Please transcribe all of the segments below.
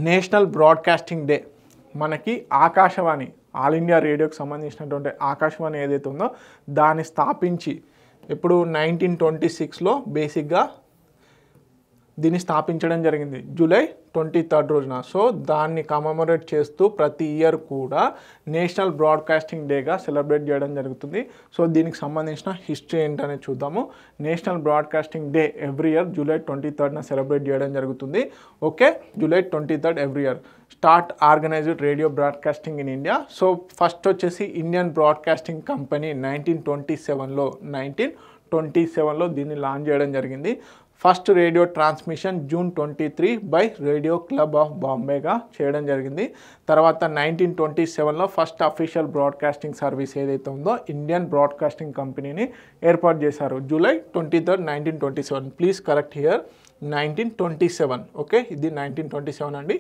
National broadcasting day మనకి Akashvani all India రేడియోకి సంబంధించినటువంటి ఆకాశవాణి ఏదైతే ఉందో దాన్ని స్థాపించి ఇప్పుడు 1926లో బేసిక్గా దీన్ని స్థాపించడం జరిగింది జూలై 23 రోజున. సో దాన్ని కమమరేట్ చేస్తూ ప్రతి ఇయర్ కూడా నేషనల్ బ్రాడ్కాస్టింగ్ డేగా సెలబ్రేట్ చేయడం జరుగుతుంది. సో దీనికి సంబంధించిన హిస్టరీ ఏంటనేది చూద్దాము. National broadcasting day every year July 23న సెలబ్రేట్ చేయడం జరుగుతుంది. Okay, July 23 every year. Start organised radio broadcasting in India. So first వచ్చేసి ఇండియన్ బ్రాడ్కాస్టింగ్ కంపెనీ 1927లో దీన్ని లాంచ్ చేయడం జరిగింది. First radio transmission June 23 by Radio Club of బాంబేగా చేయడం జరిగింది. తర్వాత 1927లో ఫస్ట్ అఫీషియల్ బ్రాడ్కాస్టింగ్ సర్వీస్ ఏదైతే ఉందో ఇండియన్ బ్రాడ్కాస్టింగ్ కంపెనీని ఏర్పాటు చేశారు July 23, 1927. Please correct here 1927. Okay, ఇది 1927 అండి.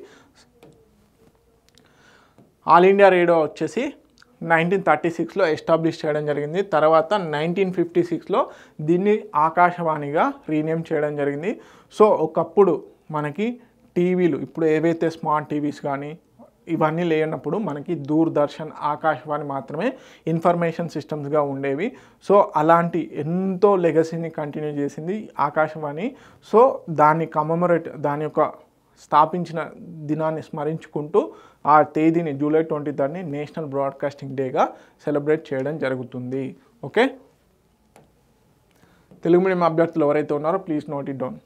ఆల్ ఇండియా రేడియో వచ్చేసి 1936లో ఎస్టాబ్లిష్ చేయడం జరిగింది. తర్వాత 1956లో దీన్ని ఆకాశవాణిగా రీనేమ్ చేయడం జరిగింది. సో ఒకప్పుడు మనకి టీవీలు ఇప్పుడు ఏవైతే స్మార్ట్ టీవీస్ కానీ ఇవన్నీ లేనప్పుడు మనకి దూరదర్శన్, ఆకాశవాణి మాత్రమే ఇన్ఫర్మేషన్ సిస్టమ్స్గా ఉండేవి. సో అలాంటి ఎంతో లెగసీని కంటిన్యూ చేసింది ఆకాశవాణి. సో దాన్ని కమమరేట్ దాని యొక్క స్థాపించిన దినాన్ని స్మరించుకుంటూ ఆ తేదీని జూలై 23ని నేషనల్ బ్రాడ్కాస్టింగ్ డేగా సెలబ్రేట్ చేయడం జరుగుతుంది. ఓకే, తెలుగు మీడియం అభ్యర్థులు ఎవరైతే ఉన్నారో ప్లీజ్ నోట్ ఇట్ డౌన్.